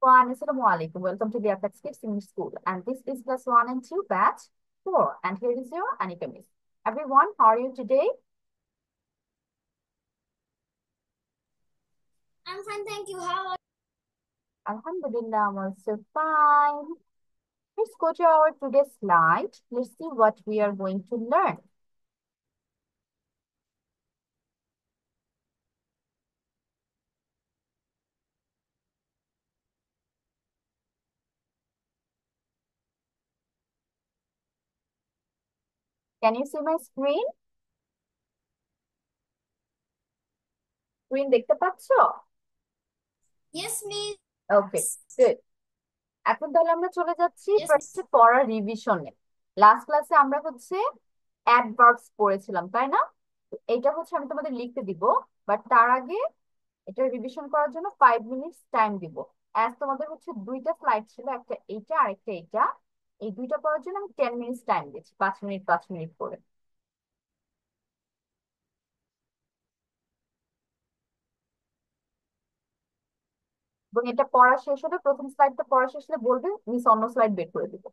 Everyone, Assalamu alaikum. Welcome to the Apex Kids English School. And this is class 1 and 2, batch 4. And here is your Anika Miss. Everyone, how are you today? I'm fine, thank you. How are Alhamdulillah, I'm also fine. Let's go to our today's slide. Let's see what we are going to learn. Can you see my screen? Screen দেখতে পাচ্ছ? Yes, miss. Okay, good. এখন তাহলে আমরা চলে যাচ্ছি Yes, ফার্স্টে miss. পড়া রিভিশনে। Last ক্লাসে আমরা অ্যাডভার্বস পড়েছিলাম, তাই না? তো এটা আমি তোমাদের লিখতে দিব, বাট তার আগে এটা রিভিশন করার জন্য 5 মিনিটস টাইম দিব। অ্যাজ তোমাদের দুইটা স্লাইড ছিল, একটা এইটা আর একটা এইটা। এই দুইটা পড়ার জন্য আমি 10 মিনিটস টাইম দিচ্ছি, 5 মিনিট 5 মিনিট করে। এবং এটা পড়া শেষ হলে, প্রথম স্লাইডটা পড়া শেষ হলে বলবে, মিস অন্য স্লাইড বের করে দিব।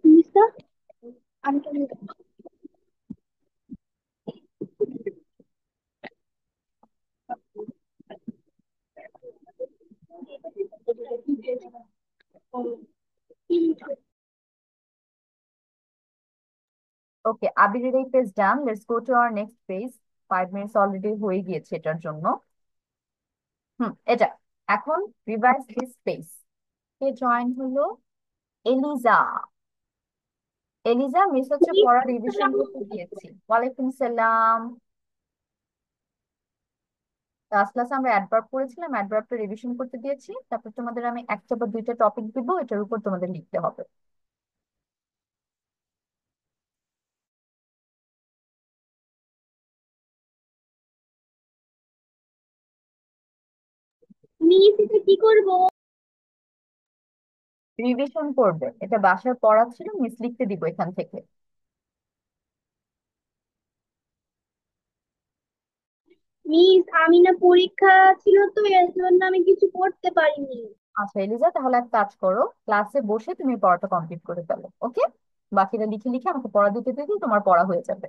মিস্তা আমি কেন ওকে, আবিরের এই page done, let's go to our next page. 5 minutes already হয়ে গিয়েছে এটার জন্য। এটা এখন revise this page. K join হলো? এলিজা। এলিজা মিস হচ্ছে পড়া রিভিশন করতে দিয়েছি। ওয়ালাইকুম সালাম। লাস্ট ক্লাসে আমরা অ্যাডভার্ব করেছিলাম, অ্যাডভার্বটা রিভিশন করতে দিয়েছি। তারপর তোমাদের আমি একটা বা দুইটা টপিক দিব, এটার উপর তোমাদের লিখতে হবে। মিস এটা কি করব? রিভিশন করবে, এটা বাসায় পড়া ছিল, মিস লিখতে দিব এখান থেকে। মিস আমি না পরীক্ষা ছিল তো এর জন্য আমি কিছু করতে পারিনি। আচ্ছা এলিজা, তাহলে এক কাজ করো, ক্লাসে বসে তুমি পড়াটা কমপ্লিট করে ফেলো, ওকে? বাকিটা লিখে লিখে আমাকে পড়া দিতে দিতে তোমার পড়া হয়ে যাবে।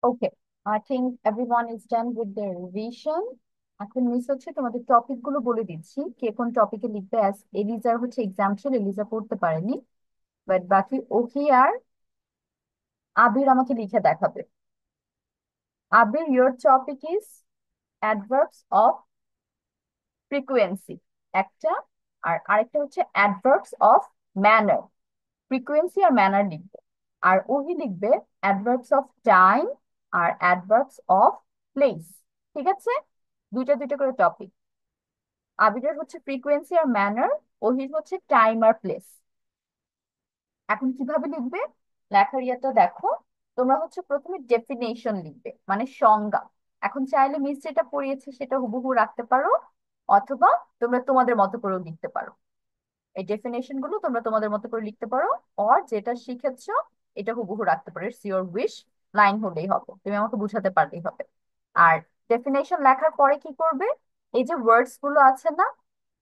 Okay, I think everyone is done with the revision. এখন মিস হচ্ছে তোমাদের টপিক গুলো বলে দিচ্ছি, কে কোন টপিকে লিখবে। অ্যাজ এলিজার হচ্ছে এক্সাম ছিল, এলিজা পড়তে পারেনি, বাট বাকি ওহি আর আবির আমাকে লিখে দেখাবে। Abir, your topic is adverbs of frequency একটা, আর আরেকটা হচ্ছে অ্যাডভার্বস অফ ম্যানার। ফ্রিকোয়েন্সি আর ম্যানার লিখবে। আর ওহি লিখবে অ্যাডভার্বস অফ টাইম আর অ্যাডভার্বস অফ প্লেস। ঠিক আছে, দুইটা দুইটা করে টপিক। আবিরের হচ্ছে ফ্রিকোয়েন্সি আর ম্যানার, ওহির হচ্ছে টাইম আর প্লেস। এখন কিভাবে লিখবে, লেখার ইয়েটা দেখো। তোমরা হচ্ছে প্রথমে ডেফিনেশন লিখবে, মানে সংজ্ঞা। এখন চাইলে মিস যেটা পড়িয়েছে সেটা হুবহু রাখতে পারো, অথবা তোমরা তোমাদের মতো করেও লিখতে পারো। এই ডেফিনেশন গুলো তোমরা তোমাদের মতো করে লিখতে পারো, আর যেটা শিখেছো এটা হুবহু রাখতে পারো। ইটস ইউর উইশ, লাইন হলেই হবে, তুমি আমাকে বুঝাতে পারলেই হবে। আর ডেফিনেশন লেখার পরে কি করবে, এই যে ওয়ার্ডস গুলো আছে না,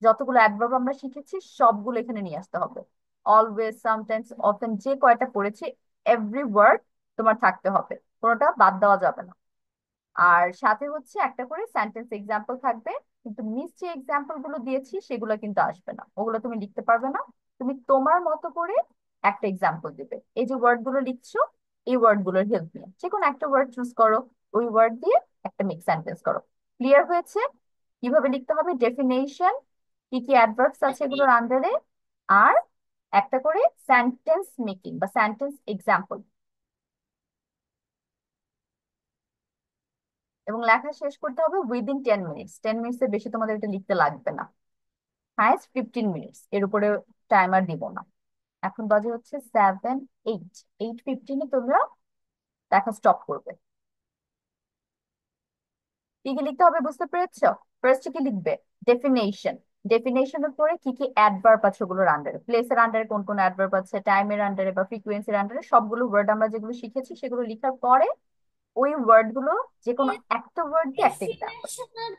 যতগুলো অ্যাডভার্ব আমরা শিখেছি সবগুলো এখানে নিয়ে আসতে হবে। অলওয়েজ, সামটাইমস, অফেন, যে কয়টা পড়েছি, এভরি ওয়ার্ড তোমার থাকতে হবে, কোনোটা বাদ দেওয়া যাবে না। আর সাথে হচ্ছে একটা করে সেন্টেন্স এক্সাম্পল থাকবে। কিন্তু মিস যে এক্সাম্পল গুলো দিয়েছি সেগুলো কিন্তু আসবে না, ওগুলো তুমি লিখতে পারবে না। তুমি তোমার মতো করে একটা এক্সাম্পল দিবে। এই যে ওয়ার্ড গুলো লিখছো, এই ওয়ার্ড গুলোর হেল্প নিয়ে যে কোনো একটা ওয়ার্ড চুজ করো, ওই ওয়ার্ড দিয়ে একটা মিক্স সেন্টেন্স করো। ক্লিয়ার হয়েছে কিভাবে লিখতে হবে, ডেফিনেশন, কি কি অ্যাডভার্বস আছে এগুলোর আন্ডারে, আর একটা করে সেন্টেন্স মেকিং বা সেন্টেন্স এক্সাম্পল। এবং লেখা শেষ করতে হবে উইদিন 10 মিনিটস। 10 মিনিটস এর বেশি তোমাদের এটা লিখতে লাগবে না, হাইস্ট 15 মিনিটস, এর উপরে টাইমার দিব না। এখন বাজে হচ্ছে 7, 8, 8:15 তোমরা লেখা স্টপ করবে। কি কি লিখতে হবে বুঝতে পেরেছো? ফার্স্ট কি লিখবে, ডেফিনেশন। ডেফিনেশনের পরে কি কি অ্যাডভার্ব আছে ওগুলোর আন্ডারে, প্লেসের আন্ডারে কোন কোন অ্যাডভার্ব আছে, টাইমের আন্ডারে বা ফ্রিকোয়েন্সির আন্ডারে, সবগুলো ওয়ার্ড আমরা যেগুলো শিখেছি সেগুলো লিখার পরে ওই ওয়ার্ড গুলো যে কোনো একটা ওয়ার্ড দিয়ে একটা এক্সাম্পল। ডেফিনেশনের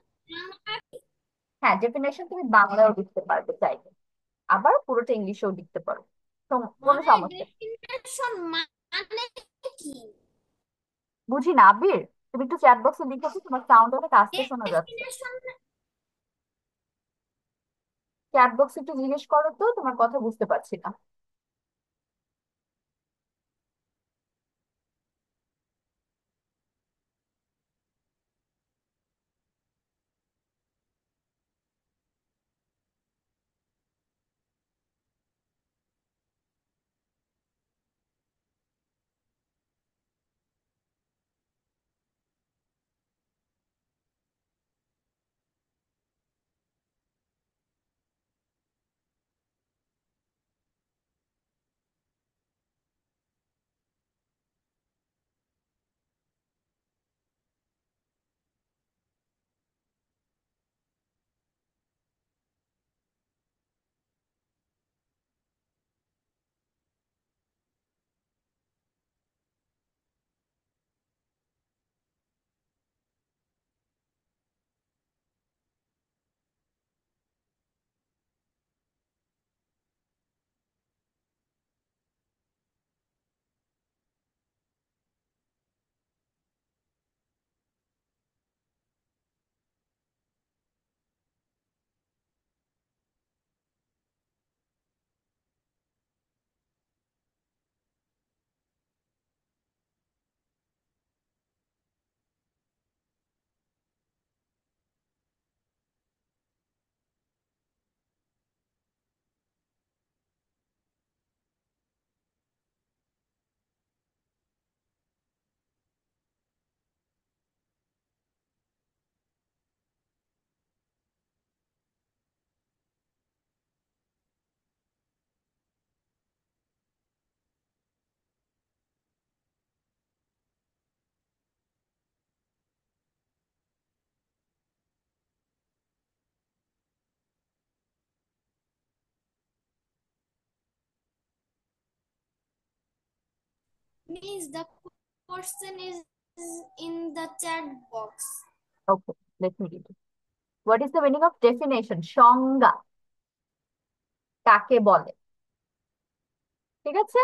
হ্যাঁ, ডেফিনেশন তুমি বাংলাও লিখতে পারবে চাইলে, আবার পুরোটা ইংলিশেও লিখতে পারো, কোনো মানে সমস্যা নেই। ডেফিনেশন মানে কি? বুঝি না আবির, তুমি একটু চ্যাট বক্সে লিখেছো, তোমার সাউন্ড অনেক আস্তে শোনা যাচ্ছে। ডেফিনেশন চ্যাট বক্সে একটু জিজ্ঞেস করো তো, তোমার কথা বুঝতে পারছি না। means the question is in the chat box. Okay, let me read. What is the meaning of definition, সংজ্ঞা কাকে বলে? ঠিক আছে,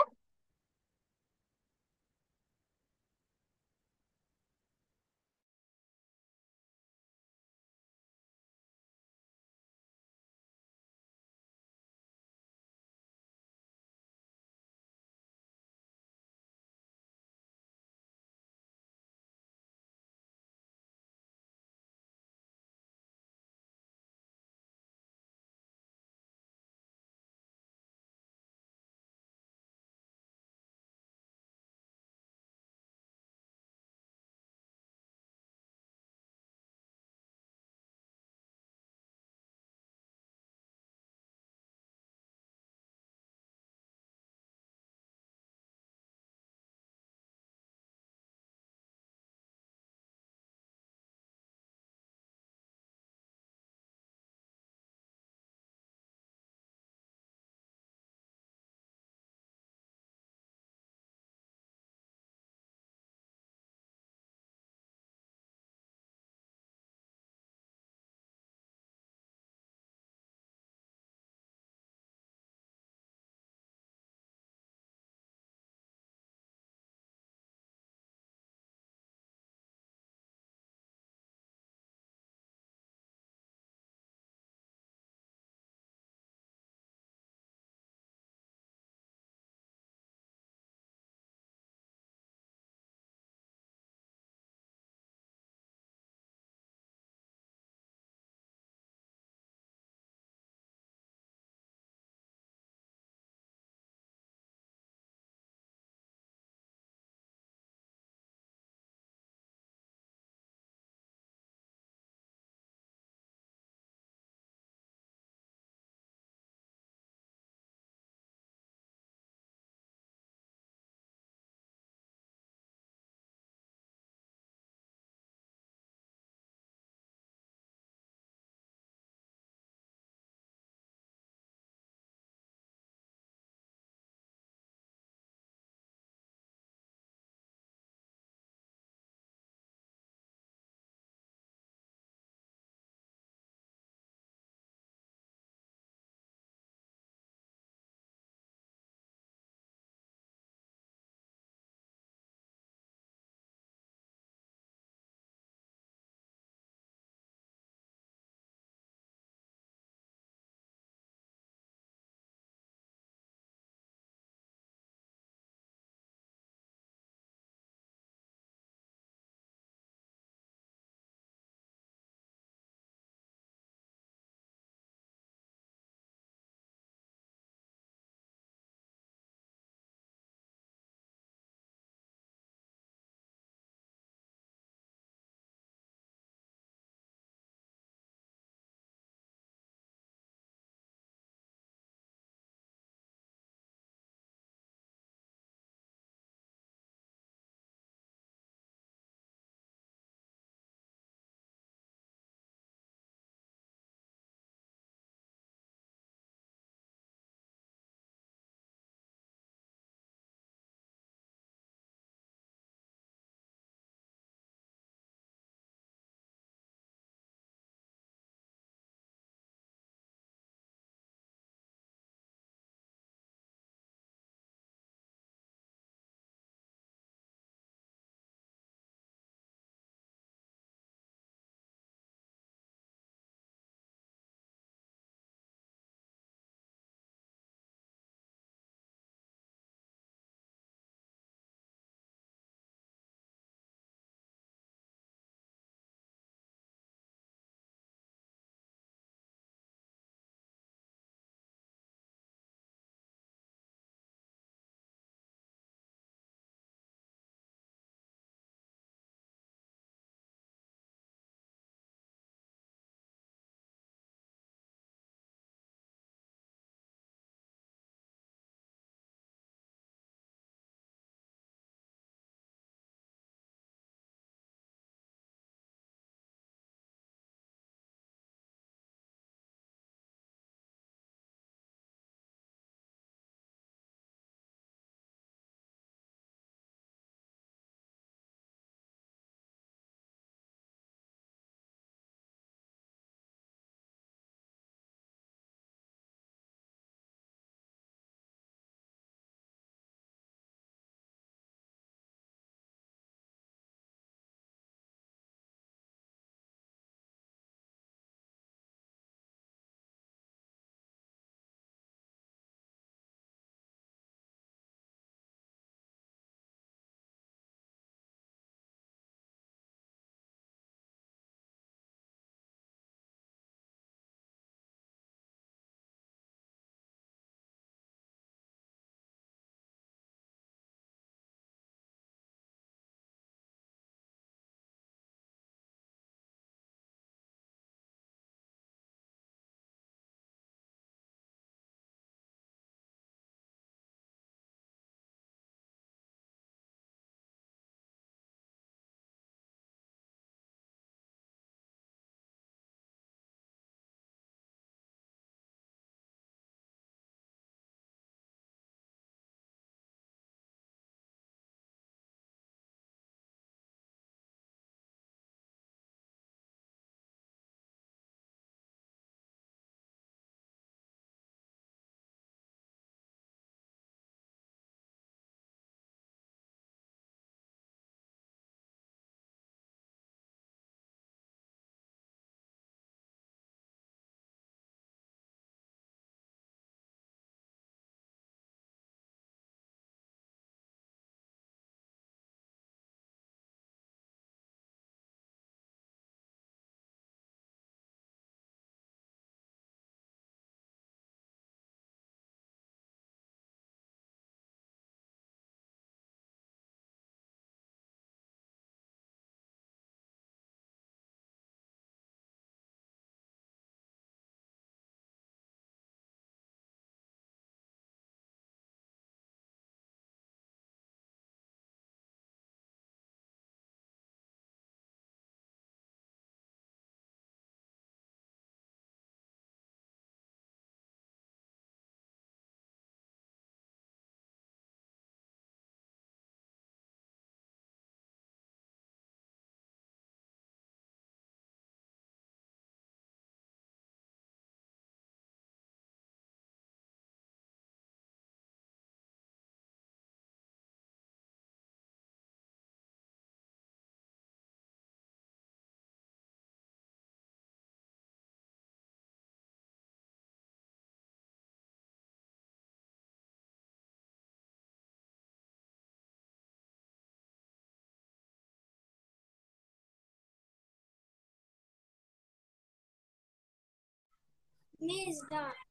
Miss, done.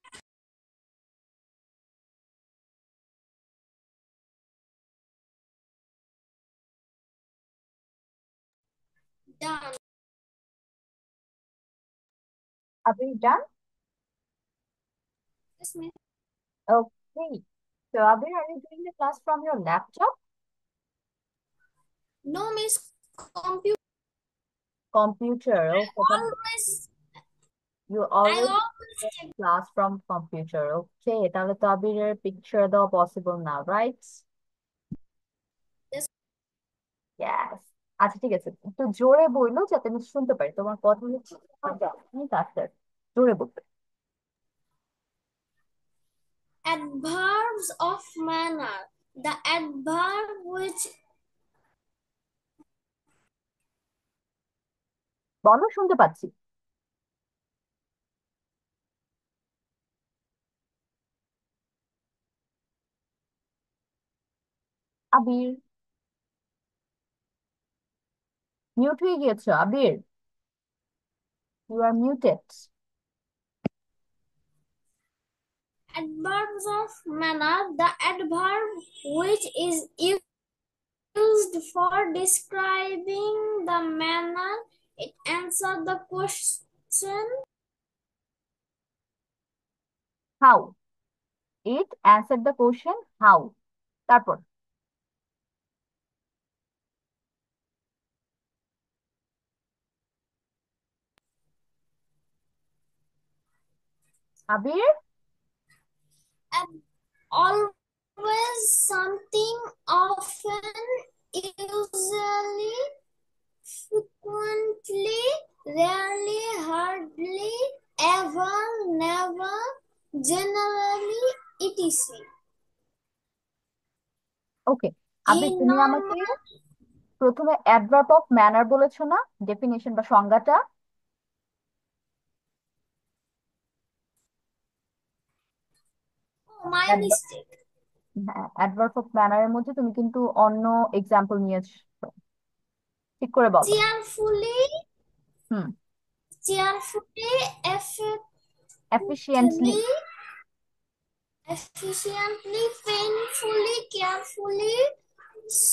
Done. Abir, done? Yes, miss. Okay. So, Abir, are you doing the class from your laptop? No, miss. Computer. Computer. Okay. Always. You I always always do check. class from computer. Okay. তাহলে তো আবিরের picture দেওয়া possible না, right? Yes. Yes. আচ্ছা, ঠিক আছে, একটু জোরে বললো যাতে আমি শুনতে পারি, তোমার কথা হচ্ছে আচ্ছা, জোরে বলবে। Adverbs of manner. The adverb which বলো, শুনতে পাচ্ছি। আবির, মিউট হয়ে গিয়েছো Abir, you are muted. adverbs of manner. The adverb which is used for describing the manner it answers the question. How, it answer the question how. তারপর আবির, And always, something, often, usually, frequently, rarely, hardly, ever, never, generally, etc. Okay. Abir, He তুমি আমাকে normal. প্রথমে adverb of manner বলেছো না, definition বা সংজ্ঞাটা? Oh, my mistake. হ্যাঁ, adverb of ম্যানারের মধ্যে তুমি কিন্তু অন্য এক্সাম্পল নিয়েছো, ঠিক করে বলো। Cheerfully, hmm. cheerfully, efficiently. effectively, efficiently, painfully, carefully,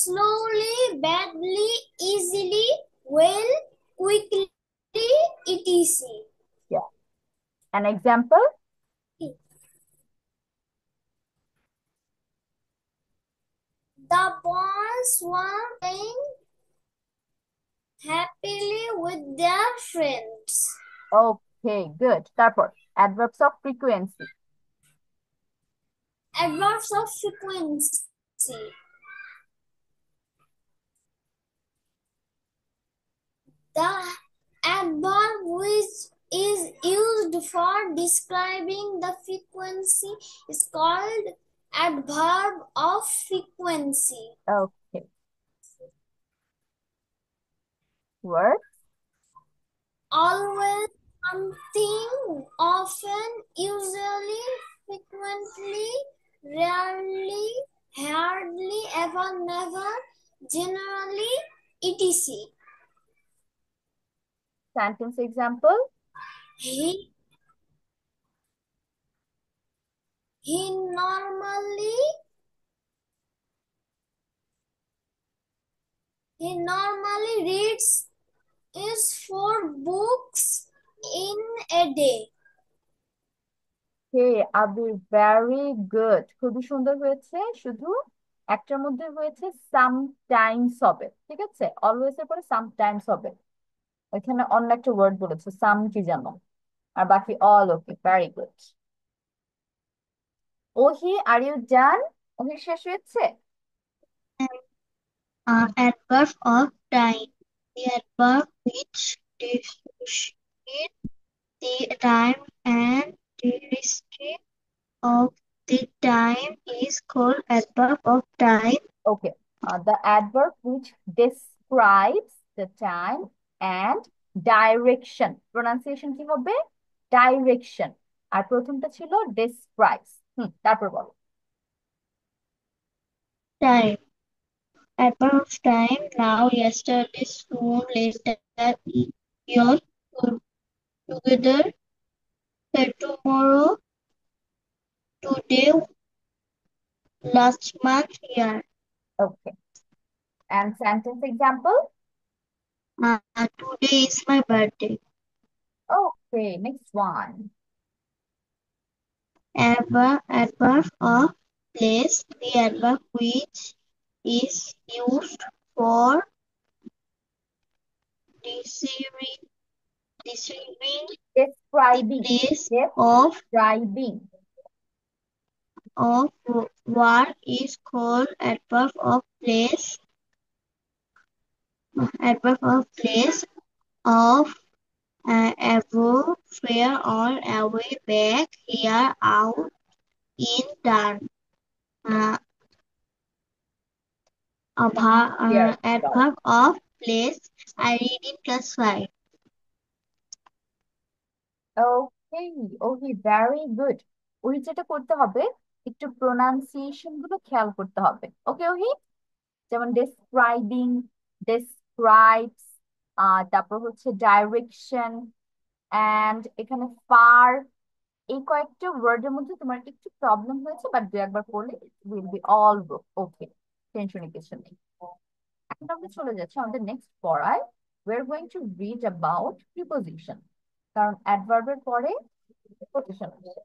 slowly, badly, easily, well, quickly, etc. An example? The boys were playing happily with their friends. Okay, good. তারপর adverbs of frequency. Adverbs of frequency. The adverb which is used for describing the frequency is called adverb of frequency. Okay, word. Always, something, often, usually, frequently, rarely, hardly, ever, never, generally, etc. Sentence example? He he normally he normally reads is 4 books in a day. Hey Abir, very good, খুবই সুন্দর হয়েছে। শুধু একটার মধ্যে হয়েছে সাম Times হবে, ঠিক আছে? অলওয়েজ এর পরে সাম টাইমস হবে, ওইখানে অন্য একটা ওয়ার্ড বলেছে, সাম কি জানো, আর বাকি অল ওকে, ভেরি গুড। ওহি, আর ইউ ডান? ওহি শেষ হয়েছে? Adverb of time. The adverb which describes the time and the of the time is called adverb of time. Okay, the adverb which describes the time and direction, pronunciation কি হবে? Direction. আর প্রথমটা ছিল describes। তারপর বলো। Time. Adverb of time. Now, yesterday, soon, later, year, together. tomorrow, today, last month, year. Okay. And sentence example? Today is my birthday. Okay, next one. Adverb of place, the adverb which is used for describing, describing the Describing. place Describing. of what is called adverb of place of above, fair or away, back, here, out, in, done. Uh, Here. Sorry. adverb of place. I read in class 5. Okay, okay, very good. ওই যেটা করতে হবে, একটু pronunciation গুলো খেয়াল করতে হবে। ওকে ওহি, যেমন ডেসক্রাইবিং, ডেসক্রাইবস, তারপর হচ্ছে ডাইরেকশন, এন্ড এখানে ফার। এই কয়েকটা ওয়ার্ডের মধ্যে তোমার একটু প্রবলেম হয়েছে, বাট দু একবার পড়লে উইল বি অল ওকে, টেনশনের কিছু নেই। এখন আমরা চলে যাচ্ছি আমাদের নেক্সট পড়ায়। We are going to read about preposition, কারণ অ্যাডভার্বের পরে প্রিপোজিশন আসে।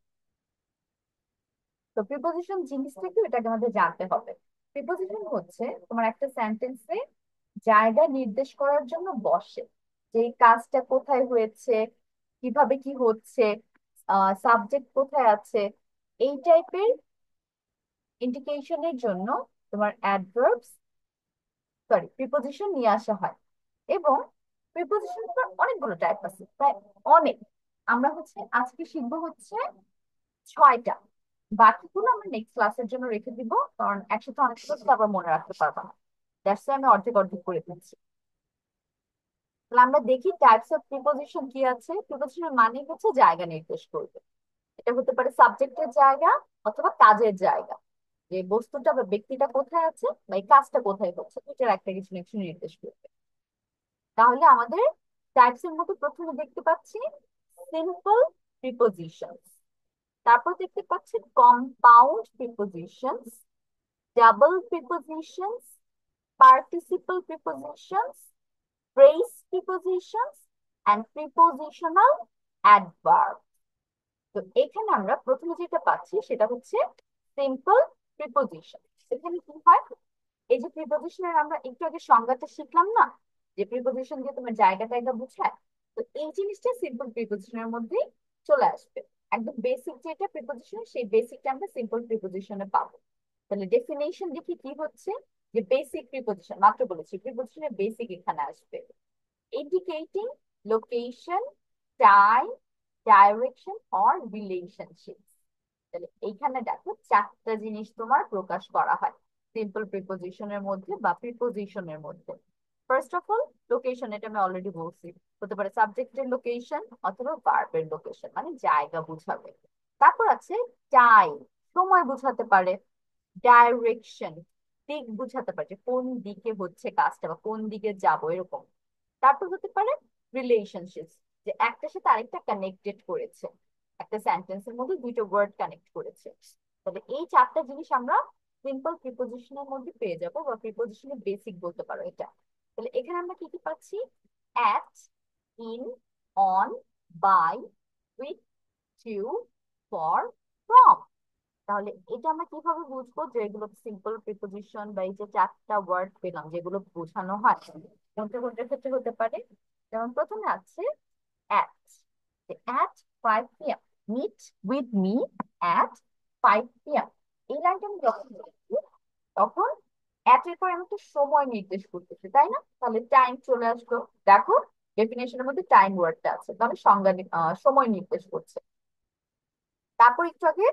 তো প্রিপোজিশন জিনিসটা কি, এটাকে আমাদের জানতে হবে। প্রিপোজিশন হচ্ছে তোমার একটা সেন্টেন্সে জায়গা নির্দেশ করার জন্য বসে, যে এই কাজটা কোথায় হয়েছে, কিভাবে কি হচ্ছে, সাবজেক্ট কোথায় আছে, এই টাইপের ইন্ডিকেশনের জন্য তোমার অ্যাডভার্বস, সরি, প্রিপোজিশন নিয়ে আসা হয়। এবং প্রিপোজিশন অনেকগুলো টাইপ আছে, প্রায় অনেক। আমরা হচ্ছে আজকে শিখবো হচ্ছে 6টা, বাকিগুলো আমরা নেক্সট ক্লাসের জন্য রেখে দিব, কারণ একসাথে অনেক কিছু আবার মনে রাখতে পারবো না। দ্যাটস আমি অর্ধেক অর্ধেক করে দিচ্ছি। তাহলে আমরা দেখি টাইপস অফ প্রিপোজিশন কি আছে। প্রিপোজিশনের মানে হচ্ছে জায়গা নির্দেশ করবে। এটা হতে পারে সাবজেক্টের জায়গা অথবা কাজের জায়গা, যে বস্তুটা বা ব্যক্তিটা কোথায় আছে বা এই কাজটা কোথায় হচ্ছে, এটার একটা কিছু না কিছু নির্দেশ করবে। তাহলে আমাদের টাইপস এর মধ্যে প্রথমে দেখতে পাচ্ছি সিম্পল প্রিপোজিশনস, তারপর দেখতে পাচ্ছি compound prepositions, double prepositions, participle prepositions, phrase prepositions, and prepositional adverb. তো এখানে আমরা প্রথমে যেটা পাচ্ছি সেটা হচ্ছে সিম্পল প্রিপোজিশন। এখানে কি হয়, এই যে প্রিপোজিশনের আমরা একটু আগে সংজ্ঞাটা শিখলাম না, যে প্রিপোজিশন দিয়ে তোমার জায়গা টায়গা বোঝায়, তো এই জিনিসটা সিম্পল প্রিপোজিশনের মধ্যেই চলে আসবে। একদম বেসিক যেটা প্রিপোজিশন, সেই বেসিকটা আমরা সিম্পল প্রিপোজিশনে পাবো। তাহলে ডেফিনেশন দেখি কি হচ্ছে, যে বেসিক প্রিপোজিশন, মাত্র বলেছি প্রিপোজিশনের বেসিক এখানে আসবে। Indicating location, time, direction or relationship. তাহলে এইখানে দেখো 4টা জিনিস তোমার প্রকাশ করা হয় সিম্পল প্রিপোজিশনের মধ্যে বা প্রিপোজিশনের মধ্যে। ফার্স্ট অফ অল লোকেশন, এটা আমি অলরেডি বলছি, হতে পারে সাবজেক্টের লোকেশন অথবা ভার্বের লোকেশন, মানে জায়গা বুঝাবে। তারপর আছে টাইম, সময় বুঝাতে পারে। ডাইরেকশন, দিক বুঝাতে পারে, যে কোন দিকে হচ্ছে কাজটা বা কোন দিকে যাব এরকম। তারপর হতে পারে রিলেশনশিপ, যে একটার সাথে আরেকটা কানেক্টেড করেছে, একটা সেন্টেন্সের মধ্যে দুইটা ওয়ার্ড কানেক্ট করেছে। তাহলে এই 4টা জিনিস আমরা সিম্পল প্রিপোজিশনের মধ্যে পেয়ে যাব, বা প্রিপোজিশনের বেসিক বলতে পারো এটা। তাহলে এখানে আমরা কি কি পাচ্ছি, at, in, on, by, with, to, for, from. তাহলে এটা আমরা কিভাবে বুঝবো যে এগুলো সিম্পল প্রিপোজিশন, বা এই যে 4টা ওয়ার্ড পেলাম যেগুলো বোঝানো হয়, কোনটা কোনটার ক্ষেত্রে হতে পারে। যেমন প্রথমে আছে at, at 5 p.m. meet with me at 5 p.m. এই লাইনটা আমি যখন বলছি, তখন at এর পর আমি একটা সময় নির্দেশ করতেছি, তাই না? তাহলে টাইম চলে আসলো। দেখো ডেফিনেশনের মধ্যে টাইম ওয়ার্ডটা আছে, তাহলে সংজ্ঞা সময় নির্দেশ করছে। তারপর একটু আগে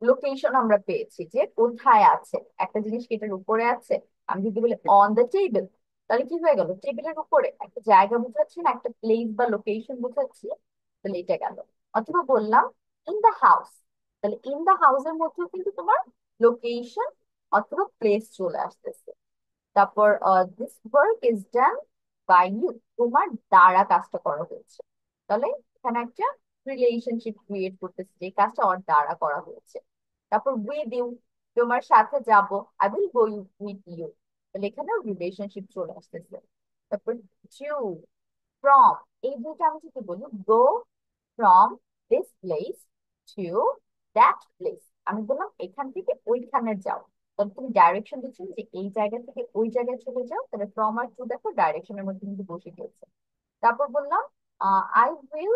লোকেশন আমরা পেয়েছি, যে কোথায় আছে একটা জিনিস, কি এটার উপরে আছে। আমি যদি বলি অন দ্য টেবিল, তাহলে কি হয়ে গেল, টেবিলের উপরে একটা জায়গা বোঝাচ্ছি না, একটা প্লেস বা লোকেশন বোঝাচ্ছি, তাহলে এটা গেল। অথবা বললাম ইন দা হাউস, তাহলে ইন দা হাউসের মধ্যেও কিন্তু তোমার লোকেশন অথবা প্লেস চলে আসতেছে। তারপর this work is done by you, তোমার দ্বারা কাজটা করা হয়েছে। তাহলে এখানে একটা রিলেশনশিপ ক্রিয়েট করতেছে, যে কাজটা ওর দ্বারা করা হয়েছে। তারপর উইথ ইউ, তোমার সাথে যাব, I will go with you, তাহলে এখানেও রিলেশনশিপ চলে আসতেছে। তারপর টু, ফ্রম, এই দুইটা আমি যদি বলি গো from this place to that place, আমি বললাম এখান থেকে ওইখানে যাও, তাহলে তুমি ডাইরেকশন দিচ্ছ যে এই জায়গা থেকে ওই জায়গায় চলে যাও, তাহলে ফ্রম আর টু দেখো ডাইরেকশনের মধ্যে কিন্তু বসে গেছে। তারপর বললাম I will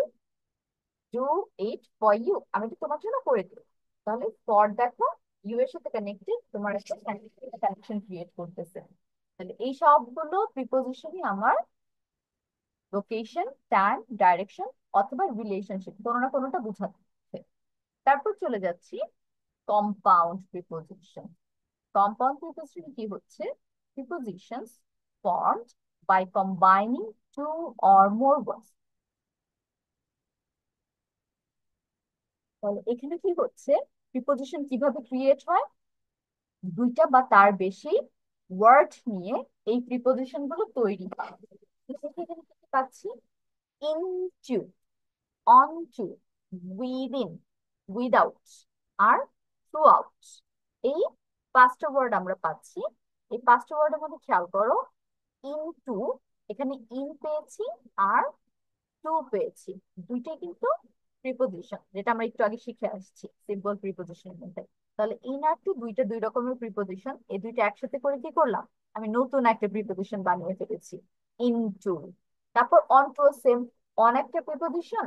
do it for you, আমি তো তোমার জন্য করে দিই, তাহলে ফর দেখো ইউ এর সাথে কানেক্টেড, তোমার একটা কানেকশন ক্রিয়েট করতেছে। তাহলে এই সবগুলো প্রিপোজিশনই আমার লোকেশন, টাইম, ডাইরেকশন অথবা রিলেশনশিপ কোনো না কোনোটা বোঝাচ্ছে। তারপর চলে যাচ্ছি কম্পাউন্ড প্রিপোজিশন। কম্পাউন্ড প্রিপোজিশন কি হচ্ছে? Prepositions formed by combining two or more words। তাহলে এখানে কি হচ্ছে, প্রিপোজিশন কিভাবে ক্রিয়েট হয়? দুইটা বা তার বেশি ওয়ার্ড নিয়ে এই প্রিপোজিশন গুলো তৈরি হয়। এখানে কি পাচ্ছি? ইনটু, অনটু, উইদিন, উইদাউট আর থ্রুআউট, এই পাঁচটা ওয়ার্ড আমরা পাচ্ছি। এই পাঁচটা ওয়ার্ডের মধ্যে খেয়াল করো, ইনটু, এখানে ইন পেয়েছি আর টু পেয়েছি, দুইটাই কিন্তু প্রিপোজিশন, যেটা আমরা একটু আগে শিখে আসছি সিম্পল প্রিপোজিশনের মধ্যে। তাহলে ইন আর টু দুইটা দুই রকমের প্রিপোজিশন, এই দুইটা একসাথে করে কি করলাম, আমি নতুন একটা প্রিপোজিশন বানিয়ে ফেলেছি, ইনটু। তারপর অন টু সেম, অন একটা প্রিপোজিশন,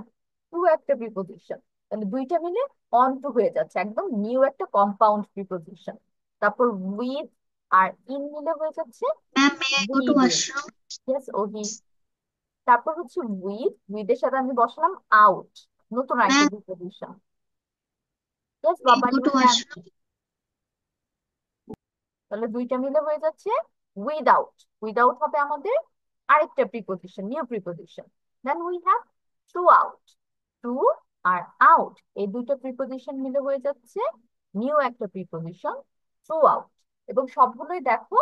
টু একটা প্রিপোজিশন, তাহলে দুইটা মিলে অন টু হয়ে যাচ্ছে, একদম নিউ একটা কম্পাউন্ড প্রিপোজিশন। তারপর উইথ আর ইন মিলে হয়ে যাচ্ছে Ma'am, may I go to within. washroom? Yes ওহি। তারপর হচ্ছে উইথ এর সাথে আমি বসালাম আউট, নতুন একটা Ma'am, preposition. Yes may I বাবা, go you to can. washroom? তাহলে দুইটা মিলে হয়ে যাচ্ছে উইদাউট। উইদাউট হবে আমাদের আরেকটা preposition, new preposition. Then we have through out. Through আর আউট এই দুটো প্রিপোজিশন মিলে হয়ে যাচ্ছে নিউ একটা প্রিপোজিশন, থ্রু আউট। এবং সবগুলোই দেখো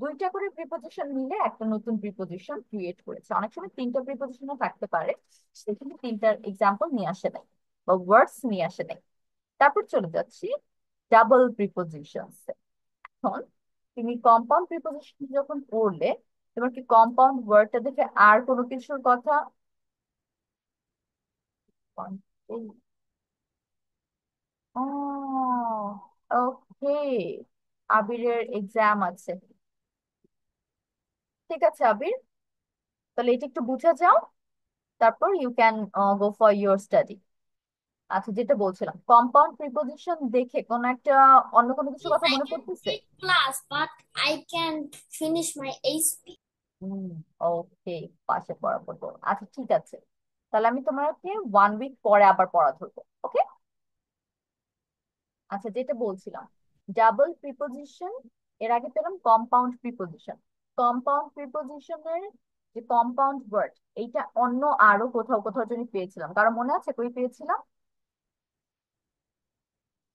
দুইটা করে প্রিপোজিশন মিলে একটা নতুন প্রিপোজিশন ক্রিয়েট করেছে। অনেক সময় তিনটা প্রিপোজিশনও থাকতে পারে, সেখানে তিনটার এক্সাম্পল নিয়ে আসে নাই বা ওয়ার্ডস নিয়ে আসে নাই। তারপর চলে যাচ্ছি ডাবল প্রিপোজিশন। এখন তুমি কম্পাউন্ড প্রিপোজিশন যখন পড়লে, তোমার কি কম্পাউন্ড ওয়ার্ডটা দেখে আর কোনো কিছুর কথা? ও, ওকে, আবিরের এক্সাম আছে। ঠিক আছে আবির, তাহলে এটা একটু বুঝে যাও, তারপর you can go for your study. আচ্ছা, যেটা বলছিলাম, কম্পাউন্ড প্রিপোজিশন দেখে কোন একটা অন্য কোনো কিছু Miss, কথা I মনে can পড়তেছে? take class, but I can't finish my HP. হুম, ওকে, পাশে পড়া পড়বো, আচ্ছা ঠিক আছে। তাহলে আমি তোমাকে 1 উইক পরে আবার পড়া ধরবো, ওকে? আচ্ছা, যেটা বলছিলাম, ডাবল প্রিপোজিশন, এর আগে পেলাম কম্পাউন্ড প্রিপোজিশন। কম্পাউন্ড প্রিপোজিশনের যে কম্পাউন্ড ওয়ার্ড, এইটা অন্য আরো কোথাও কোথাও যদি পেয়েছিলাম, কারণ মনে আছে কই পেয়েছিলাম?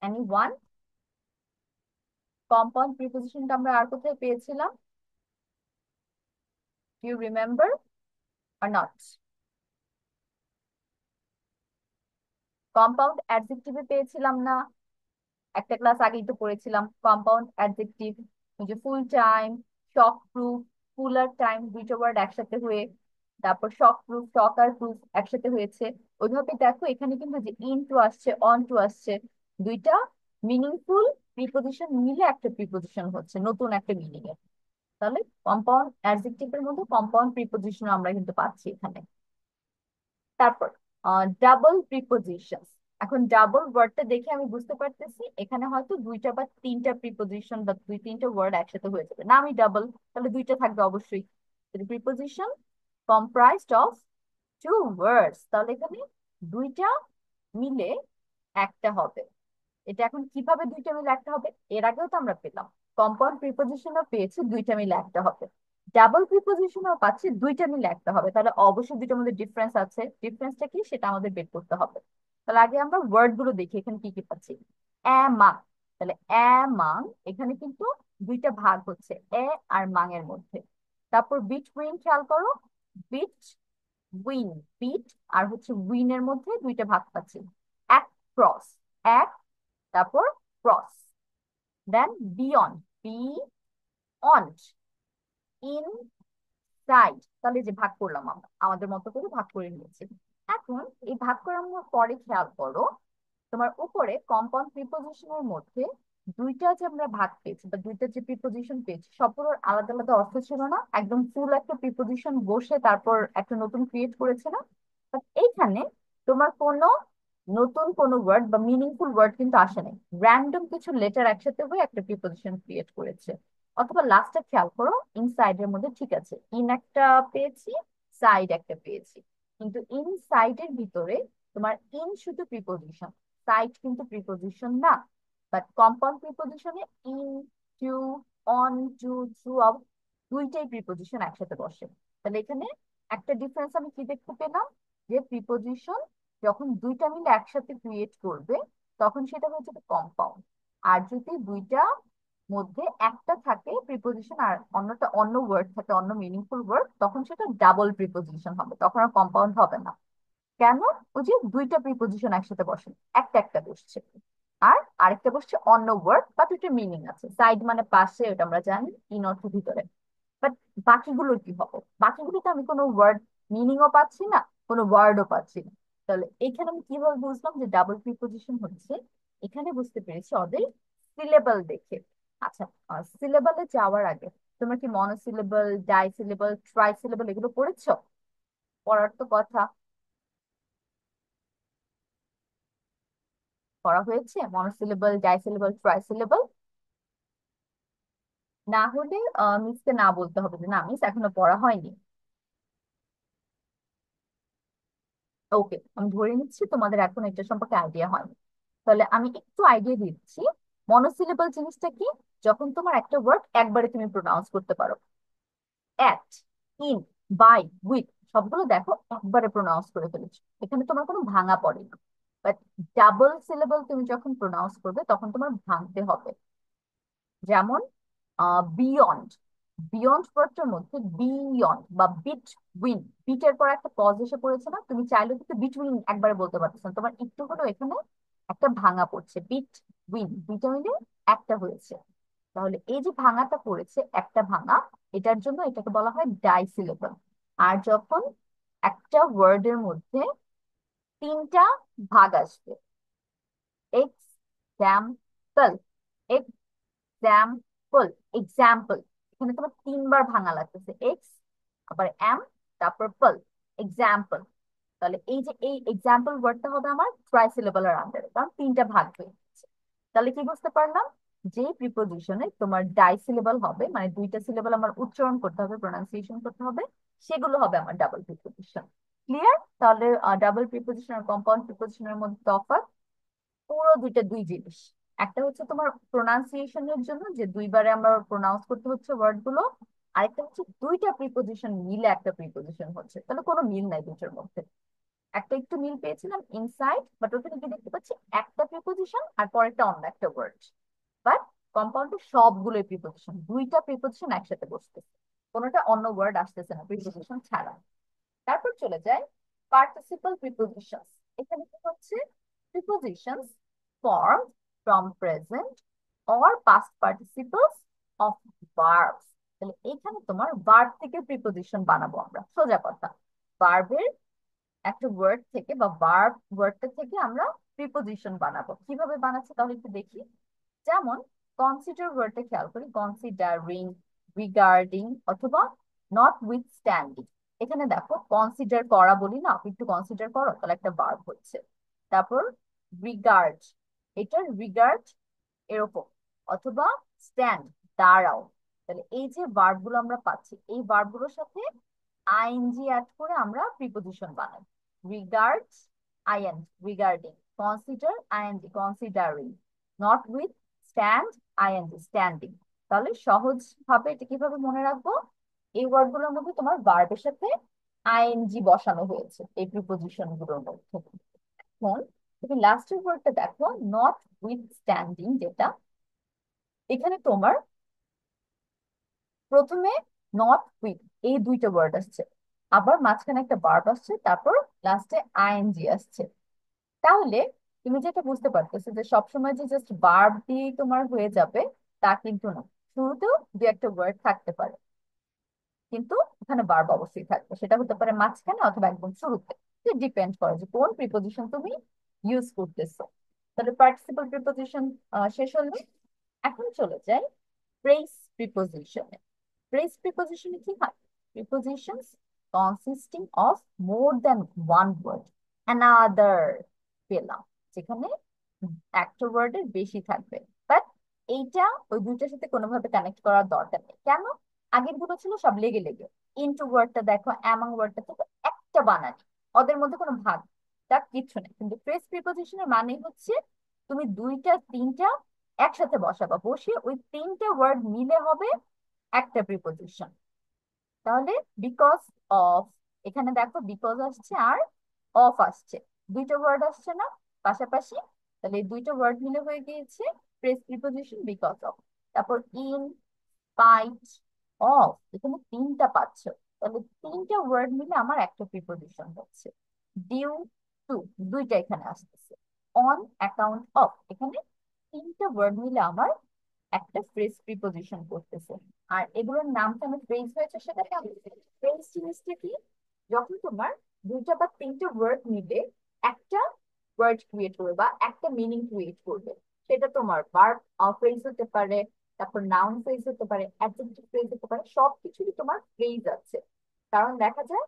Any one? কম্পাউন্ড প্রিপোজিশনটা আমরা আর কোথায় পেয়েছিলাম? You remember or not? Compound অ্যাডজেক্টিভে পেয়েছিলাম না? একটা ক্লাস আগেই তো পড়েছিলাম কম্পাউন্ড অ্যাডজেক্টিভ, যে ফুল টাইম, শক প্রুফ, ফুল আর টাইম দুইটা ওয়ার্ড একসাথে হয়ে, তারপর শক প্রুফ, শক আর প্রুফ একসাথে হয়েছে। ওইভাবে দেখো এখানে কিন্তু যে ইন টু আসছে, অন টু আসছে, দুইটা মিনিংফুল প্রিপোজিশন মিলে একটা প্রিপোজিশন হচ্ছে নতুন একটা মিনিং এর। তাহলে কম্পাউন্ড অ্যাডজেক্টিভের মধ্যে কম্পাউন্ড প্রিপোজিশন আমরা কিন্তু পাচ্ছি এখানে। তারপর ডাবল প্রিপোজিশন। এখন ডাবল ওয়ার্ডটা দেখে আমি বুঝতে পারতেছি এখানে হয়তো দুইটা বা তিনটা প্রিপোজিশন বা দুই তিনটা ওয়ার্ড একসাথে হয়ে যাবে, না আমি ডাবল, তাহলে দুইটা থাকবে অবশ্যই। Preposition comprised of two words, তাহলে এখানে দুইটা মিলে একটা হবে। এটা এখন কিভাবে দুইটা মিলে একটা হবে, এর আগেও তো আমরা পেলাম কম্পাউন্ড প্রিপোজিশনও পেয়েছি দুইটা মিলে একটা হবে, ডাবল প্রিপোজিশনও পাচ্ছি দুইটা মিলে একটা হবে, তাহলে অবশ্যই দুইটার মধ্যে ডিফারেন্স আছে। ডিফারেন্সটা কি সেটা আমাদের বের করতে হবে। তাহলে আগে আমরা ওয়ার্ড গুলো দেখি এখানে কি কি পাচ্ছি। অ্যামাং, তাহলে অ্যামাং, এখানে কিন্তু দুইটা ভাগ হচ্ছে এ আর মাং এর মধ্যে। তারপর বিটুইন, খেয়াল করো, বিট উইন, বিট আর হচ্ছে উইনের মধ্যে দুইটা ভাগ পাচ্ছি। অ্যাক্রস, এক, তারপর cross, then beyond, be on, in side. তাহলে যে ভাগ করলাম আমরা আমাদের মতো করে ভাগ করে নিয়েছি। এখন এই ভাগ করার পরে খেয়াল করো, তোমার উপরে কম্পাউন্ড প্রিপোজিশনের মধ্যে দুইটা যে আমরা ভাগ পেয়েছি বা দুইটা যে প্রিপোজিশন পেয়েছি সবগুলোর আলাদা আলাদা অর্থ ছিল না, একদম ফুল একটা প্রিপোজিশন বসে তারপর একটা নতুন ক্রিয়েট করেছে না? বাট এইখানে তোমার কোনো নতুন কোনো ওয়ার্ড বা মিনিংফুল ওয়ার্ড কিন্তু আসে নাই, র্যান্ডম কিছু লেটার একসাথে হয়ে একটা প্রিপোজিশন ক্রিয়েট করেছে। অথবা লাস্টটা খেয়াল করো, ইনসাইড এর মধ্যে ঠিক আছে ইন একটা পেয়েছি, সাইড একটা পেয়েছি, কিন্তু ইনসাইডের ভিতরে তোমার ইন শুধু প্রিপোজিশন, সাইড কিন্তু প্রিপোজিশন না। বাট কম্পাউন্ড প্রিপোজিশনে in, to, on, to, through out দুইটাই প্রিপোজিশন একসাথে বসে। তাহলে এখানে একটা ডিফারেন্স আমি কি দেখতে পেলাম, যে প্রিপোজিশন যখন দুইটা মিলে একসাথে ক্রিয়েট করবে তখন সেটা হচ্ছে কম্পাউন্ড। আর যদি দুইটা মধ্যে একটা থাকে প্রিপোজিশন আর অন্যটা অন্য ওয়ার্ড থাকে, অন্য মিনিংফুল ওয়ার্ড, তখন সেটা ডাবল প্রিপোজিশন হবে, তখন আর কম্পাউন্ড হবে না। কেন? ওই যে দুইটা প্রিপোজিশন একসাথে বসে, একটা একটা বসছে আর আরেকটা বসছে অন্য ওয়ার্ড বা দুইটা মিনিং আছে। সাইড মানে পাশে, ওটা আমরা জানি, ইন অর্থ ভিতরে। বাট বাকিগুলোর কি হবে? বাকিগুলোতে আমি কোনো ওয়ার্ড মিনিংও পাচ্ছি না, কোনো ওয়ার্ডও পাচ্ছি না। তাহলে এখানে আমি কিভাবে বুঝলাম যে ডাবল প্রিপোজিশন হচ্ছে? এখানে বুঝতে পেরেছি ওদের সিলেবল দেখে। আচ্ছা, সিলেবলে যাওয়ার আগে তোমরা কি মনোসিলেবল, ডাইসিলেবল, ট্রাইসিলেবল এগুলো পড়েছো? পড়ার তো কথা, পড়া হয়েছে মনোসিলেবল, ডাইসিলেবল, ট্রাইসিলেবল? না হলে মিসকে না বলতে হবে যে না মিস এখনো পড়া হয়নি। ওকে, আমি ধরে নিচ্ছি তোমাদের এখন এটা সম্পর্কে আইডিয়া হয়নি। তাহলে আমি একটু আইডিয়া দিচ্ছি। মনোসিলেবল জিনিসটা কি? যখন তোমার একটা ওয়ার্ড একবারে তুমি প্রোনাউন্স করতে পারো, অ্যাট, ইন, বাই, উইথ সবগুলো দেখো একবারে প্রোনাউন্স করে ফেলেছো, এখানে তোমার কোনো ভাঙা পড়ে না। বাট ডাবল সিলেবল তুমি যখন প্রোনাউন্স করবে তখন তোমার ভাঙতে হবে। যেমন বিয়ন্ড, বিয়ন্ড ওয়ার্ডটার মধ্যে বিয়ন্ড বা বিটউইন, বিটের পর একটা পজ এসে পড়েছে না, তুমি চাইলে কিন্তু বিটউইন একবারে বলতে পারতেছ না, তোমার একটু হলেও এখানে একটা ভাঙা পড়ছে, বিট উইন, দুইটা মিলে একটা হয়েছে। তাহলে এই যে ভাঙাটা পড়েছে একটা ভাঙা, এটার জন্য এটাকে বলা হয় ডাইসিলেবল। আর যখন একটা ওয়ার্ডের মধ্যে তিনটা ভাগ আসবে, এক্সাম্পল, এক্সাম্পল, এক্সাম্পল, এখানে তোমার তিনবার ভাঙা লাগতেছে, এক্স, আবার এম, তারপর পল, এক্সাম্পল। তাহলে এই যে এই এক্সাম্পল ওয়ার্ডটা হবে আমার ট্রাইসিলেবলের আন্ডারে, কারণ তিনটা ভাগ হয়ে গেছে। তাহলে কি বুঝতে পারলাম? যে প্রিপোজিশনে তোমার ডাইসিলেবল হবে, মানে দুইটা সিলেবল আমার উচ্চারণ করতে হবে, প্রোনাউন্সিয়েশন করতে হবে, সেগুলো হবে আমার ডাবল প্রিপোজিশন। ক্লিয়ার? তাহলে ডাবল প্রিপোজিশন আর কম্পাউন্ড প্রিপোজিশনের মধ্যে তফাৎ পুরো দুইটা দুই জিনিস। একটা হচ্ছে তোমার প্রোনাউন্সিয়েশনের জন্য যে দুইবারে আমরা প্রোনাউন্স করতে হচ্ছে ওয়ার্ড গুলো, আরেকটা হচ্ছে দুইটা প্রিপোজিশন মিলে একটা প্রিপোজিশন হচ্ছে, তাহলে কোনো মিল নাই দুটোর মধ্যে। একটা একটু মিল পেয়েছিলাম ইনসাইড, বাট ওখানে কি দেখতে পাচ্ছি একটা প্রিপোজিশন আর পরেরটা অন্য একটা ওয়ার্ড। বাট কম্পাউন্ডে সবগুলোই প্রিপোজিশন, দুইটা প্রিপোজিশন একসাথে বসতেছে, কোনোটা অন্য ওয়ার্ড আসতেছে না প্রিপোজিশন ছাড়া। তারপর চলে যায় পার্টিসিপল প্রিপোজিশনস। এখানে কি হচ্ছে? Prepositions formed from present or past participles of verbs। তাহলে এখানে তোমার ভার্ব থেকে প্রিপোজিশন বানাবো আমরা, সোজা কথা। ভার্বের একটা ওয়ার্ড থেকে বা ভার্ব ওয়ার্ডটা থেকে আমরা প্রিপোজিশন বানাবো। কিভাবে বানাচ্ছি তাহলে একটু দেখি। যেমন কনসিডার ওয়ার্ডটা খেয়াল করি, কনসিডারিং, রিগার্ডিং অথবা নট উইথস্ট্যান্ডিং। এখানে দেখো কনসিডার করা বলি না, একটু কনসিডার করো, তাহলে একটা ভার্ব হচ্ছে। তারপর রিগার্ড, এটা রিগার্ড এরকম, অথবা স্ট্যান্ড, দাঁড়াও। তাহলে এই যে ভার্ব গুলো আমরা পাচ্ছি, এই ভার্ব গুলোর সাথে আইএনজি অ্যাড করে আমরা প্রিপোজিশন বানাই। Regards, ING, regarding, consider, ING, considering, not with stand, ING, standing. তাহলে সহজ ভাবে এটা কিভাবে মনে রাখবো? এই ওয়ার্ড গুলোর মধ্যে তোমার ভার্বের সাথে আইএনজি বসানো হয়েছে এই প্রিপোজিশন গুলোর মধ্যে। এখন তুমি লাস্টের ওয়ার্ডটা দেখো, নট উইথ স্ট্যান্ডিং, যেটা এখানে তোমার প্রথমে নট উইথ এই দুইটা ওয়ার্ড আসছে, আবার মাঝখানে একটা ভার্ব আসছে, তারপর লাস্টে আইএনজি আসছে। তাহলে তুমি যেটা বুঝতে পারতেছো যে সবসময় যে জাস্ট ভার্ব দিয়েই তোমার হয়ে যাবে তা কিন্তু না, শুরুতেও দু একটা ওয়ার্ড থাকতে পারে, কিন্তু এখানে ভার্ব অবশ্যই থাকবে, সেটা হতে পারে মাঝখানে অথবা একদম শুরুতে। ডিপেন্ড করে যে কোন প্রিপোজিশন তুমি ইউজ করতেছো। তাহলে পার্টিসিপল প্রিপোজিশন শেষ হলো। এখন চলে যাই ফ্রেজ প্রিপোজিশনে। ফ্রেজ প্রিপোজিশনে কি হয়? Prepositions consisting of more than one word another পেলাম, যেখানে একটা ওয়ার্ডের বেশি থাকবে, বাট এইটা ওই দুইটার সাথে কোনোভাবে কানেক্ট করার দরকার নেই। কেন? আগের গুলো ছিল সব লেগে লেগে। ইনটু ওয়ার্ডটা দেখো, অ্যামং ওয়ার্ডটা থেকে একটা বানানি, ওদের মধ্যে কোনো ভাগ টা কিছু নেই। কিন্তু ফ্রেজ প্রিপোজিশনের মানে হচ্ছে তুমি দুইটা তিনটা একসাথে বসাবা, বসিয়ে ওই তিনটা ওয়ার্ড মিলে হবে একটা প্রিপোজিশন। তাহলে বিকজ অফ, এখানে দেখো বিকজ আসছে আর অফ আসছে, দুইটা ওয়ার্ড আসছে না পাশাপাশি, তাহলে এই দুইটা ওয়ার্ড মিলে হয়ে গিয়েছে ফ্রেজ প্রিপোজিশন বিকজ অফ। তারপর ইন, স্পাইট অফ, এখানে তিনটা পাচ্ছ, তাহলে তিনটা ওয়ার্ড মিলে আমার একটা প্রিপোজিশন হচ্ছে। ডিউ টু, দুইটা এখানে আসতেছে। অন অ্যাকাউন্ট অফ, এখানে তিনটা ওয়ার্ড মিলে আমার একটা ফ্রেজ প্রিপোজিশন করতেছে। আর এগুলোর নাম কেন ফ্রেজ হয়েছে সেটা কেমন? ফ্রেজ জিনিসটা কি? যখন তোমার দুইটা বা তিনটা ওয়ার্ড মিলে একটা ওয়ার্ড ক্রিয়েট করবে বা একটা মিনিং ক্রিয়েট করবে, সেটা তোমার ভার্ব ফ্রেজ হতে পারে, তারপর নাউন ফ্রেজ হতে পারে, অ্যাডজেক্টিভ ফ্রেজ হতে পারে, সবকিছুরই তোমার ফ্রেজ আছে। কারণ দেখা যায়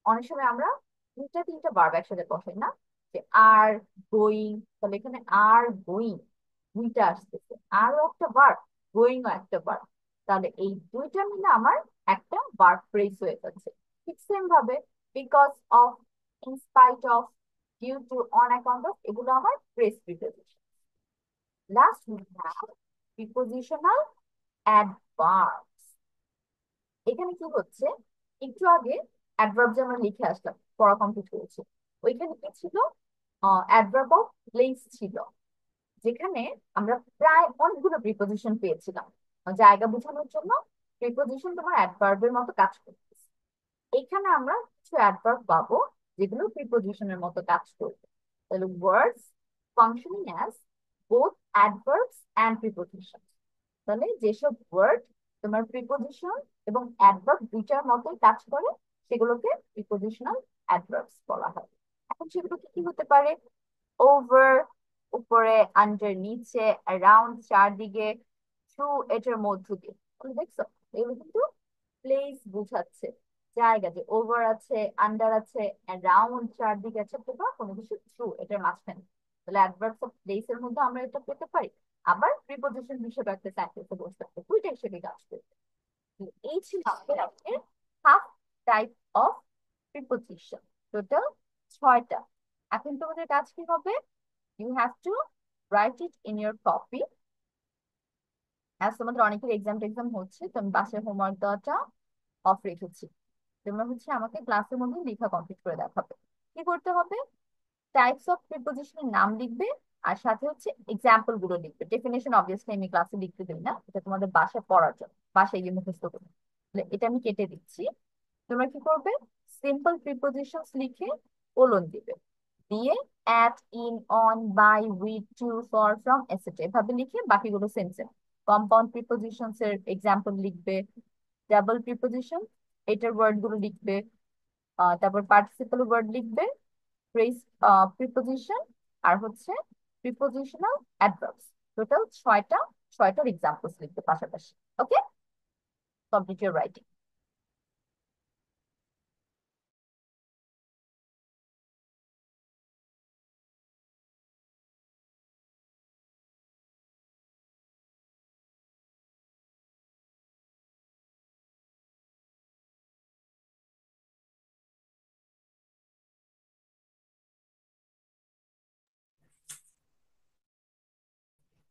অনেক সময় আমরা দুইটা তিনটা ভার্ব একসাথে বসাই না, যে আর গোয়িং, তাহলে এখানে আর গোয়িং দুইটা আসতেছে, আরো একটা ভার্ব, গোয়িং ও একটা ভার্ব, তাহলে এই দুইটা মিলে আমার একটা ভার্ব ফ্রেজ হয়ে যাচ্ছে। ঠিক সেম ভাবে because of, in spite of, due to, on account of, এগুলো আমার phrase preposition. Last we have prepositional adverbs. এখানে কি হচ্ছে, একটু আগে অ্যাডভার্ব যে আমরা লিখে আসলাম, পড়া কমপ্লিট করেছি, ওইখানে কি ছিল? অ্যাডভার্ব অফ প্লেস ছিল, যেখানে আমরা প্রায় অনেকগুলো প্রিপোজিশন পেয়েছিলাম জায়গা বোঝানোর জন্য। প্রিপোজিশন তোমার অ্যাডভার্বের মতো কাজ করতেছে। এখানে আমরা কিছু অ্যাডভার্ব পাবো যেগুলো প্রিপোজিশনের মতো কাজ করবে। তাহলে words functioning as both adverbs and preposition, তাহলে যেসব ওয়ার্ড তোমার প্রিপোজিশন এবং অ্যাডভার্ব দুইটার মতোই কাজ করে, সেগুলোকে প্রিপোজিশনাল অ্যাডভার্বস বলা হয়। এখন সেগুলো কি কি হতে পারে? ওভার, উপরে, আন্ডার, নিচে, অ্যারাউন্ড, চারদিকে, থ্রু, এটার মধ্য দিয়ে। তুমি দেখছো এগুলো কিন্তু প্লেস বুঝাচ্ছে, জায়গা, যে ওভার আছে, আন্ডার আছে, অ্যারাউন্ড চারদিকে আছে, অথবা কোনো কিছু থ্রু এটার মাঝখানে। তাহলে অ্যাডভার্বস অফ প্লেস এর মধ্যে আমরা এটা পেতে পারি, আবার প্রিপোজিশন হিসেবে একটা সেন্টেন্সে বসতে পারে, দুইটা হিসেবে কাজ করবে। এই ছিল আমাদের আজকের half type of preposition, total 6টা। এখন তোমাদের কাজ কি হবে? You have to write it in your copy. আজ তোমাদের অনেকের এক্সাম টেক্সাম হচ্ছে, তো আমি বাসায় হোমওয়ার্ক দেওয়াটা অফ রেখেছি। তোমরা হচ্ছে আমাকে ক্লাসের মধ্যে লেখা কমপ্লিট করে দেখাবে। কি করতে হবে? টাইপস অফ প্রিপোজিশনের নাম লিখবে, আর সাথে হচ্ছে এক্সাম্পল গুলো লিখবে। ডেফিনেশন অবভিয়াসলি আমি ক্লাসে লিখতে দিই না, এটা তোমাদের বাসায় পড়ার জন্য, বাসায় গিয়ে মুখস্থ করবে। তাহলে এটা আমি কেটে দিচ্ছি। তোমরা কি করবে? সিম্পল প্রিপোজিশনস লিখে কোলন দিবে, দিয়ে at, in, on, by, with, to, for, from, etcetera এভাবে লিখে বাকিগুলো সেম সেম। কম্পাউন্ড প্রিপোজিশনস এর এক্সাম্পল লিখবে, ডাবল প্রিপোজিশন এটার ওয়ার্ড গুলো লিখবে, তারপর পার্টিসিপল ওয়ার্ড লিখবে, ফ্রেজ প্রিপোজিশন, আর হচ্ছে প্রিপোজিশনাল অ্যাডভার্বস। টোটাল 6টা, 6টার এক্সাম্পলস লিখবে পাশাপাশি। Okay, complete your writing.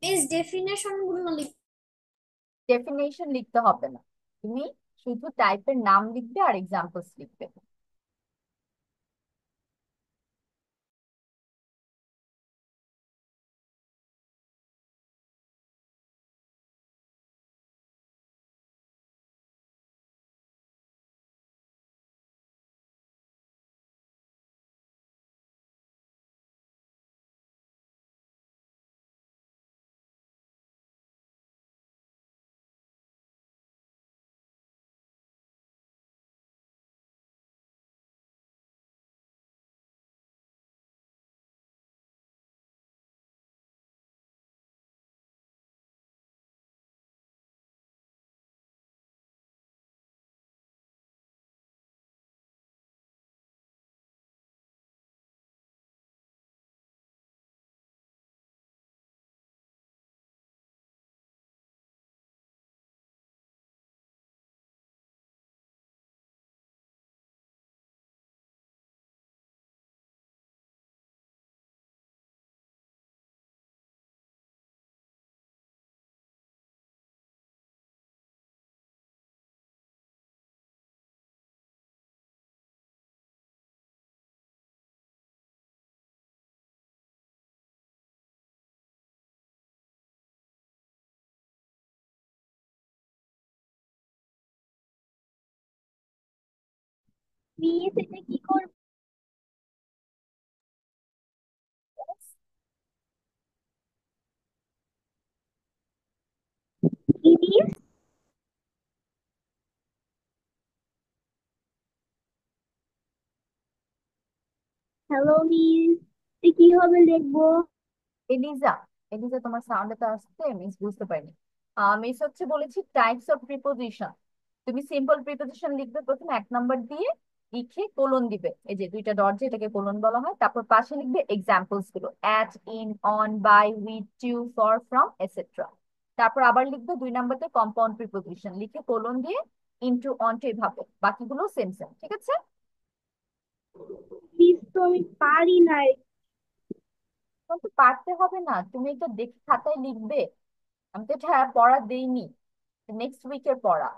Miss definition গুলো লিখ ডেফিনেশন লিখতে হবে না, তুমি শুধু টাইপের নাম লিখবে আর এক্সাম্পলস লিখবে। মিস এটা কি করব? কি মিস? হ্যালো মিস, কিভাবে লিখবো? এলিজা, এলিজা তোমার সাউন্ড তো আসছে, মিস বুঝতে পারিনি। মিস হচ্ছে বলেছি টাইপস অফ প্রিপোজিশন। তুমি সিম্পল প্রিপোজিশন লিখবে প্রথমে 1 নাম্বার দিয়ে, লিখে কোলন দিবে, এই যে দুইটা ডট যেটাকে কোলন বলা হয়, তারপর পাশে লিখবে এক্সাম্পলস গুলো, at, in, on, by, with, to, for, from, etcetera. তারপর আবার লিখবে 2 নাম্বারতে কম্পাউন্ড প্রিপোজিশন, লিখে কোলন দিয়ে ইনটু, অনটু, এভাবে বাকিগুলো সেম সেম, ঠিক আছে? মিস তো আমি পারি না। তোমার তো পারতে হবে না, তুমি এটা দেখে খাতায় লিখবে। আমি তো এটা পড়া দেইনি, নেক্সট উইকের পড়া।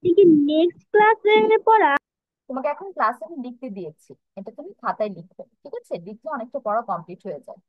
এটা কি নেক্সট ক্লাসে পড়া? তোমাকে এখন ক্লাসে আমি লিখতে দিয়েছি, এটা তুমি খাতায় লিখবে, ঠিক আছে? লিখলে অনেকটা পড়া কমপ্লিট হয়ে যায়।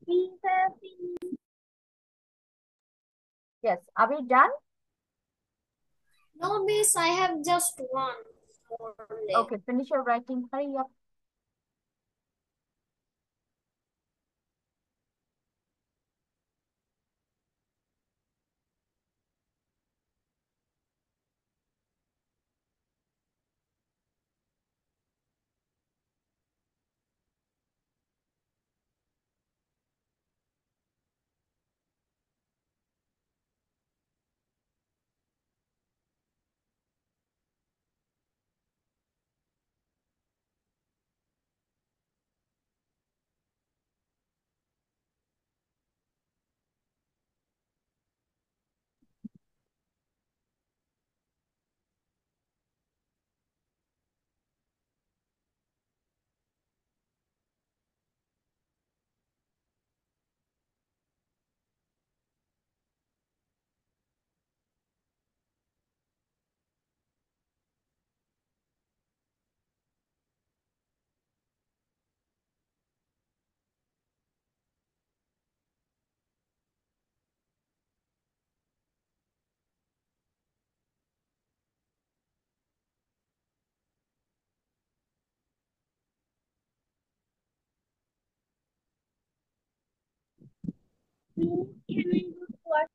Miss, I have finished. Yes, Abir done? No, miss, I have just one only. Okay, finish your writing. Hurry up. Miss, can I go to work?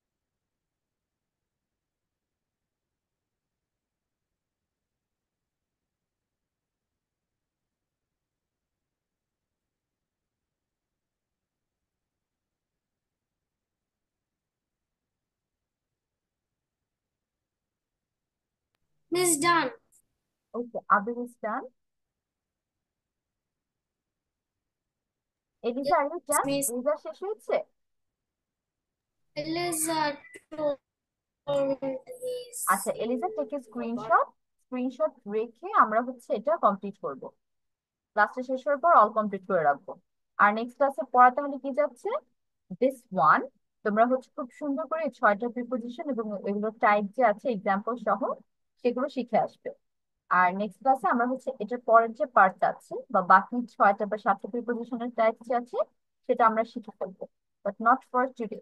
Miss, done. Okay, Abir is done. Elisa, are you Yes, done? miss. Elisa শেষ হয়েছে? Eliza told his আচ্ছা, Eliza take screenshot. Screenshot রেখে আমরা হচ্ছে এটা complete করব। ক্লাসটা শেষ হওয়ার পর অল কমপ্লিট করে রাখবো। আর নেক্সট ক্লাসে পড়াতে হলে কি যাচ্ছে, দিস ওয়ান তোমরা হচ্ছে খুব সুন্দর করে 6টা প্রিপোজিশন এবং এগুলো টাইপ যে আছে এক্সাম্পল সহ সেগুলো শিখে আসবে। আর নেক্সট ক্লাসে আমরা হচ্ছে এটার পরের যে পার্টটা আছে বা বাকি 6টা বা 7টা প্রিপোজিশনের টাইপ যে আছে সেটা আমরা শিখে ফেলবো, বাট নট ফর টুডে,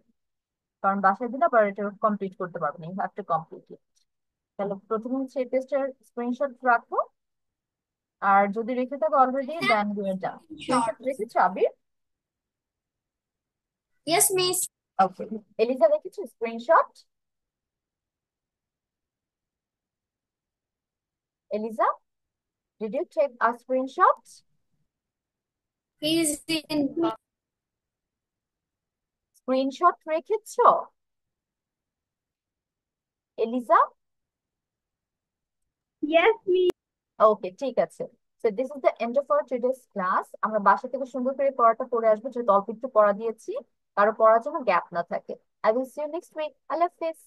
কারণ বাসায় দিলে আবার এটা কমপ্লিট করতে পারবে না, you have to complete it. তাহলে প্রথমে হচ্ছে এই টেস্টের স্ক্রিনশট রাখো, আর যদি রেখে থাকো already then you done. short. Screenshot রেখেছো Abir? Yes, miss. Okay, Eliza রেখেছো screenshot? Eliza, did you take a screenshot? He's in. Screenshot রেখেছো এলিজা? Yes, Miss. ওকে, ঠিক আছে। So this is the end of our today's class. আমরা বাসা থেকে সুন্দর করে পড়াটা পড়ে আসবো, যেহেতু অল্প একটু পড়া দিয়েছি, কারো পড়ার জন্য গ্যাপ না থাকে। I will see you next week. আল্লাহ হাফেজ।